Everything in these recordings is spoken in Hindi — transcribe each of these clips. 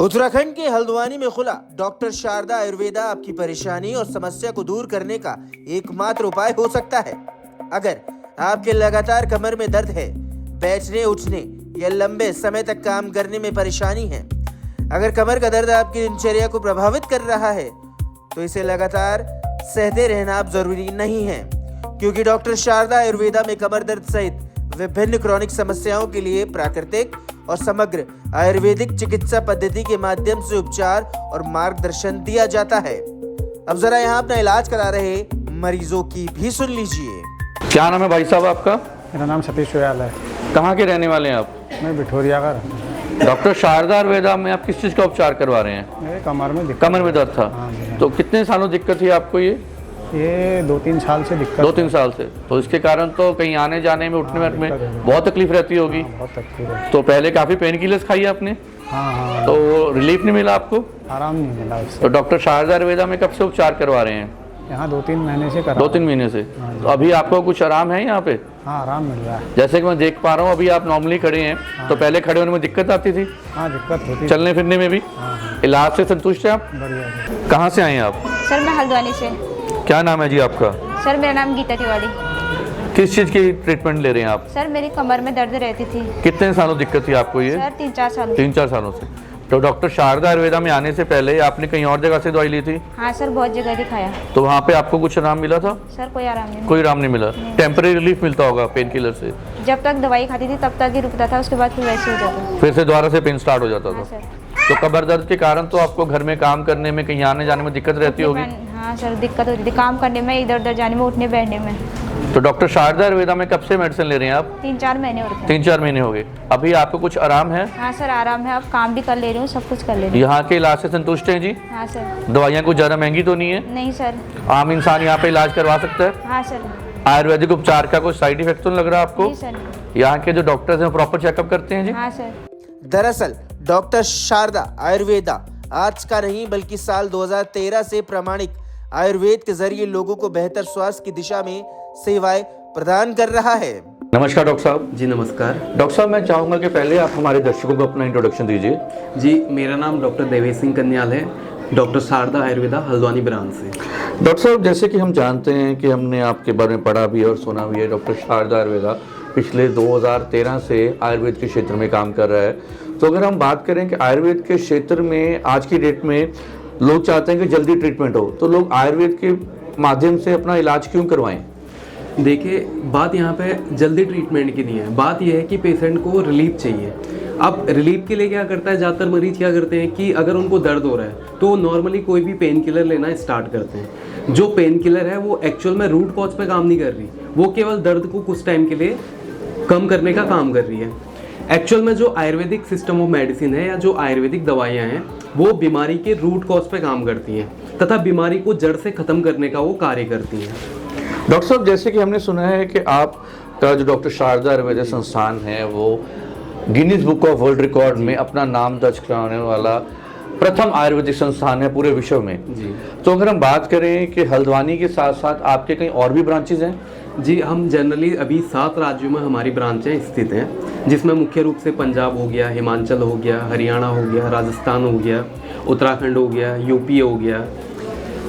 उत्तराखंड के हल्द्वानी में खुला डॉक्टर शारदा आयुर्वेदा आपकी परेशानी और समस्या को दूर करने का एकमात्र उपाय हो सकता है। अगर आपके लगातार कमर में दर्द है, बैठने उठने या लंबे समय तक काम करने में परेशानी है, अगर कमर का दर्द आपकी दिनचर्या को प्रभावित कर रहा है तो इसे लगातार सहते रहना आप जरूरी नहीं है, क्योंकि डॉक्टर शारदा आयुर्वेदा में कमर दर्द सहित विभिन्न क्रॉनिक समस्याओं के लिए प्राकृतिक और समग्र आयुर्वेदिक चिकित्सा पद्धति के माध्यम से उपचार और मार्गदर्शन दिया जाता है। अब जरा यहाँ अपना इलाज करा रहे मरीजों की भी सुन लीजिए। क्या नाम है भाई साहब आपका? मेरा नाम सतीश गोयल है। कहाँ के रहने वाले हैं आप? मैं बिठोरिया का। डॉक्टर शारदा आयुर्वेदा में आप किस चीज़ का उपचार करवा रहे हैं? मेरे कमर में कमर में दर्द था। हाँ। तो कितने सालों दिक्कत थी आपको? ये 2-3 साल से दिक्कत। 2-3 साल से। तो इसके कारण तो कहीं आने जाने में उठने बैठने में बहुत तकलीफ रहती होगी। बहुत तकलीफ है। तो पहले काफ़ी पेन किलर्स खाई आपने? हाँ। तो रिलीफ नहीं मिला आपको? आराम नहीं मिला उससे। तो डॉक्टर शारदा आयुर्वेदा में कब से उपचार करवा रहे हैं? यहाँ 2-3 महीने से करा। 2-3 महीने से। तो अभी आपको कुछ आराम है यहाँ पे? हाँ, आराम मिल रहा है। जैसे कि मैं देख पा रहा हूँ अभी आप नॉर्मली खड़े हैं। तो पहले खड़े होने में दिक्कत आती थी? हाँ, दिक्कत होती। चलने फिरने में भी? इलाज से संतुष्ट है आप? बढ़िया। कहाँ से आए हैं आप? सर मैं हल्द्वानी से। क्या नाम है जी आपका? सर मेरा नाम गीता तिवारी। किस चीज़ की ट्रीटमेंट ले रहे हैं आप? सर मेरी कमर में दर्द रहती थी। कितने सालों दिक्कत थी आपको ये? सर 3-4 साल। 3-4 सालों से। तो डॉक्टर शारदा आयुर्वेदा में आने से पहले आपने कहीं और जगह से दवाई ली थी? हाँ सर, बहुत जगह दिखाया। तो वहाँ पे आपको कुछ आराम मिला था? सर कोई आराम नहीं। कोई आराम नहीं मिला। टेम्परेरी रिलीफ मिलता होगा पेन किलर से? जब तक दवाई खाती थी तब तक ही रुकता था, उसके बाद फिर वैसे हो जाता। फिर से दोबारा से पेन स्टार्ट हो जाता हाँ था? सर। तो कमर दर्द के कारण तो आपको घर में काम करने में, कहीं आने जाने में दिक्कत रहती होगी? हाँ सर, दिक्कत होती थी काम करने में, इधर उधर जाने में, उठने बैठने में। तो डॉक्टर शारदा आयुर्वेदा में कब से मेडिसिन ले रहे हैं आप? 3-4 महीने हो गए। 3-4 महीने हो गए। अभी आपको कुछ आराम है? हाँ सर, आराम है। अब काम भी कर ले रही हूँ, सब कुछ कर ले रही हूँ। यहाँ के इलाज से संतुष्ट हैं जी? हाँ सर। दवाइयाँ कुछ ज़्यादा महंगी तो नहीं है? नहीं सर। आम इंसान यहाँ पे इलाज करवा सकता है? हाँ सर। आयुर्वेदिक उपचार का कोई साइड इफेक्ट तो नहीं लग रहा आपको? नहीं सर। यहाँ के जो डॉक्टर्स हैं प्रॉपर चेकअप करते हैं जी? हाँ सर। दरअसल डॉक्टर शारदा आयुर्वेदा आज का नहीं बल्कि साल 2013 से प्रामाणिक आयुर्वेद के जरिए लोगों को बेहतर स्वास्थ्य की दिशा में सेवाएं प्रदान कर रहा है। नमस्कार डॉक्टर साहब। जी नमस्कार। डॉक्टर साहब मैं चाहूँगा कि पहले आप हमारे दर्शकों को अपना इंट्रोडक्शन दीजिए। जी मेरा नाम डॉक्टर देवेश सिंह कन्याल है, डॉक्टर शारदा आयुर्वेदा हल्द्वानी ब्रांच से। डॉक्टर साहब जैसे कि हम जानते हैं कि हमने आपके बारे में पढ़ा भी है और सुना भी है, डॉक्टर शारदा आयुर्वेदा पिछले 2013 से आयुर्वेद के क्षेत्र में काम कर रहा है। तो अगर हम बात करें कि आयुर्वेद के क्षेत्र में आज की डेट में लोग चाहते हैं कि जल्दी ट्रीटमेंट हो, तो लोग आयुर्वेद के माध्यम से अपना इलाज क्यों करवाएं? देखिए, बात यहाँ पे जल्दी ट्रीटमेंट की नहीं है, बात यह है कि पेशेंट को रिलीफ चाहिए। अब रिलीफ के लिए क्या करता है, ज़्यादातर मरीज क्या करते हैं कि अगर उनको दर्द हो रहा है तो नॉर्मली कोई भी पेन किलर लेना स्टार्ट करते हैं। जो पेन किलर है वो एक्चुअल में रूट कॉज पे काम नहीं कर रही, वो केवल दर्द को कुछ टाइम के लिए कम करने का काम कर रही है। एक्चुअल में जो आयुर्वेदिक सिस्टम ऑफ मेडिसिन है या जो आयुर्वेदिक दवाइयाँ हैं वो बीमारी के रूट कॉज पे काम करती हैं तथा बीमारी को जड़ से ख़त्म करने का वो कार्य करती हैं। डॉक्टर साहब जैसे कि हमने सुना है कि आपका जो डॉक्टर शारदा आयुर्वेदा संस्थान है वो Guinness book of world record में अपना नाम दर्ज कराने वाला प्रथम आयुर्वेदिक संस्थान है पूरे विश्व में जी। तो अगर हम बात करें कि हल्द्वानी के साथ साथ आपके कहीं और भी ब्रांचेज हैं? जी, हम जनरली अभी 7 राज्यों में हमारी ब्रांचें स्थित हैं, जिसमें मुख्य रूप से पंजाब हो गया, हिमाचल हो गया, हरियाणा हो गया, राजस्थान हो गया, उत्तराखंड हो गया, यूपी हो गया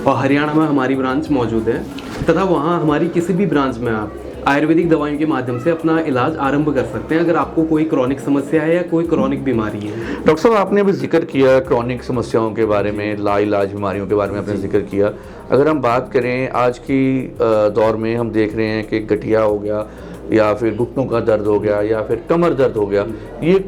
और हरियाणा में हमारी ब्रांच मौजूद है। तथा वहाँ हमारी किसी भी ब्रांच में आप आयुर्वेदिक दवाइयों के माध्यम से अपना इलाज आरंभ कर सकते हैं अगर आपको कोई क्रॉनिक समस्या है या कोई क्रॉनिक बीमारी है। डॉक्टर साहब आपने अभी जिक्र किया क्रॉनिक समस्याओं के बारे में, लाइलाज बीमारियों के बारे में आपने जिक्र किया। अगर हम बात करें आज की दौर में हम देख रहे हैं कि गठिया हो गया या फिर घुटनों का दर्द हो गया या फिर कमर दर्द हो गया, ये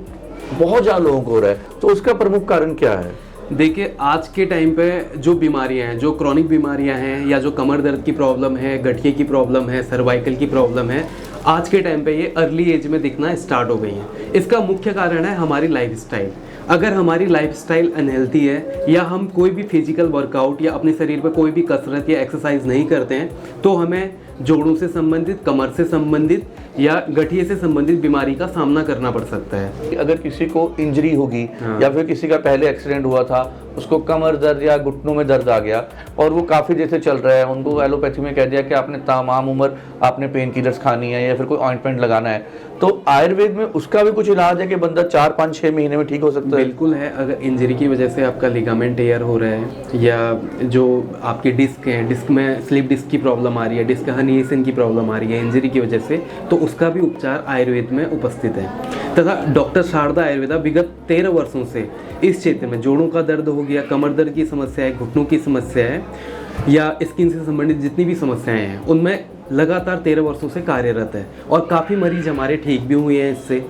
बहुत ज़्यादा लोगों को हो रहा है, तो उसका प्रमुख कारण क्या है? देखिए, आज के टाइम पे जो बीमारियां हैं, जो क्रॉनिक बीमारियां हैं या जो कमर दर्द की प्रॉब्लम है, गठिए की प्रॉब्लम है, सर्वाइकल की प्रॉब्लम है, आज के टाइम पे ये अर्ली एज में दिखना स्टार्ट हो गई हैं। इसका मुख्य कारण है हमारी लाइफस्टाइल। अगर हमारी लाइफस्टाइल अनहेल्थी है या हम कोई भी फिजिकल वर्कआउट या अपने शरीर पर कोई भी कसरत या एक्सरसाइज नहीं करते हैं तो हमें जोड़ों से संबंधित, कमर से संबंधित या गठिए से संबंधित बीमारी का सामना करना पड़ सकता है। अगर किसी को इंजरी होगी हाँ। या फिर किसी का पहले एक्सीडेंट हुआ था, उसको कमर दर्द या घुटनों में दर्द आ गया और वो काफ़ी देर से चल रहा है, उनको एलोपैथी में कह दिया कि आपने तमाम उम्र आपने पेन किलर्स खानी है या फिर कोई ऑइंटमेंट लगाना है, तो आयुर्वेद में उसका भी कुछ इलाज है कि बंदा 4-5-6 महीने में ठीक हो सकता है? बिल्कुल है। अगर इंजरी की वजह से आपका लिगामेंट टेयर हो रहा है या जो आपके डिस्क हैं, डिस्क में स्लिप डिस्क की प्रॉब्लम आ रही है, डिस्क हर्निएशन की प्रॉब्लम आ रही है इंजरी की वजह से, तो उसका भी उपचार आयुर्वेद में उपस्थित है। तथा डॉक्टर शारदा आयुर्वेदा विगत 13 वर्षों से इस क्षेत्र में जोड़ों का दर्द हो गया, कमर दर्द की समस्या है, घुटनों की समस्या है या स्किन से संबंधित जितनी भी समस्याएं हैं उनमें लगातार 13 वर्षों से कार्यरत है और काफ़ी मरीज हमारे ठीक भी हुए हैं इससे।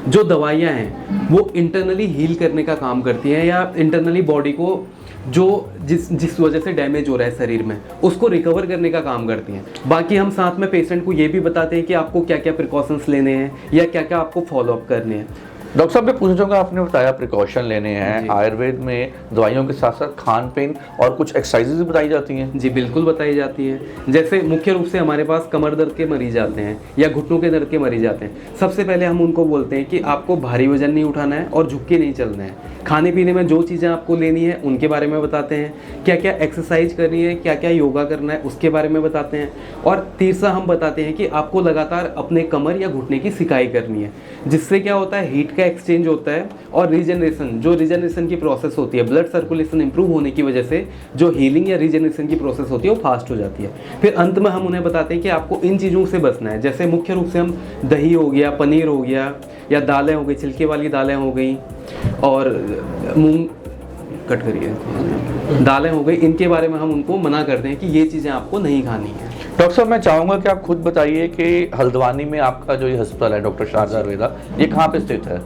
जो दवाइयाँ हैं वो इंटरनली हील करने का काम करती हैं या इंटरनली बॉडी को जो जिस वजह से डैमेज हो रहा है शरीर में उसको रिकवर करने का काम करती हैं। बाकी हम साथ में पेशेंट को ये भी बताते हैं कि आपको क्या क्या प्रिकॉशंस लेने हैं या क्या क्या आपको फॉलोअप करने हैं। डॉक्टर साहब, मैं पूछना चाहूँगा, आपने बताया प्रिकॉशन लेने हैं, आयुर्वेद में दवाइयों के साथ साथ खान पीन और कुछ एक्सरसाइजेज भी बताई जाती हैं? जी बिल्कुल बताई जाती हैं। जैसे मुख्य रूप से हमारे पास कमर दर्द के मरीज आते हैं या घुटनों के दर्द के मरीज आते हैं। सबसे पहले हम उनको बोलते हैं कि आपको भारी वजन नहीं उठाना है और झुक के नहीं चलना है। खाने पीने में जो चीज़ें आपको लेनी है उनके बारे में बताते हैं, क्या क्या एक्सरसाइज करनी है, क्या क्या योगा करना है उसके बारे में बताते हैं। और तीसरा हम बताते हैं कि आपको लगातार अपने कमर या घुटने की सिकाई करनी है, जिससे क्या होता है हीट का एक्सचेंज होता है और रीजनरेशन की प्रोसेस होती है, ब्लड सर्कुलेशन इंप्रूव होने की वजह से जो हीलिंग या रीजनरेशन की प्रोसेस होती है वो फास्ट हो जाती है। फिर अंत में हम उन्हें बताते हैं कि आपको इन चीज़ों से बचना है। जैसे मुख्य रूप से हम दही हो गया, पनीर हो गया या दालें हो गई, छिलके वाली दालें हो गई और मूंग कट करिए दालें हो गई, इनके बारे में हम उनको मना करते हैं कि ये चीज़ें आपको नहीं खानी है। डॉक्टर साहब, मैं चाहूँगा कि आप खुद बताइए कि हल्द्वानी में आपका जो ये अस्पताल है डॉक्टर शारदा आयुर्वेदा, ये कहाँ पे स्थित है?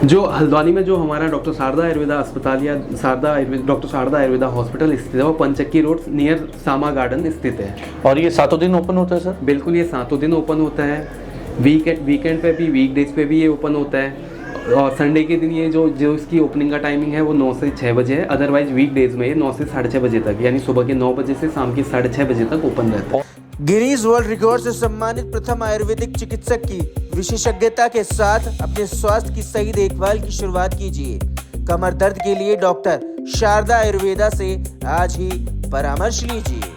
जो हल्द्वानी में जो हमारा डॉक्टर शारदा आयुर्वेदा अस्पताल या डॉक्टर शारदा आयुर्वेदा हॉस्पिटल स्थित है वो पंचक्की रोड नियर सामा गार्डन स्थित है। और ये 7 दिन ओपन होता है सर? बिल्कुल, ये 7 दिन ओपन होता है। वीकेंड पे भी, वीकडेज पे भी ये ओपन होता है और संडे के दिन ये जो इसकी ओपनिंग का टाइमिंग है वो 9 से 6 बजे है। अदरवाइज वीकडेज में ये 9 से 6:30 बजे तक, यानी सुबह के 9 बजे से शाम के 6:30 बजे तक ओपन रहता है। गिनीज वर्ल्ड रिकॉर्ड से सम्मानित प्रथम आयुर्वेदिक चिकित्सक की विशेषज्ञता के साथ अपने स्वास्थ्य की सही देखभाल की शुरुआत कीजिए। कमर दर्द के लिए डॉक्टर शारदा आयुर्वेदा से आज ही परामर्श लीजिए।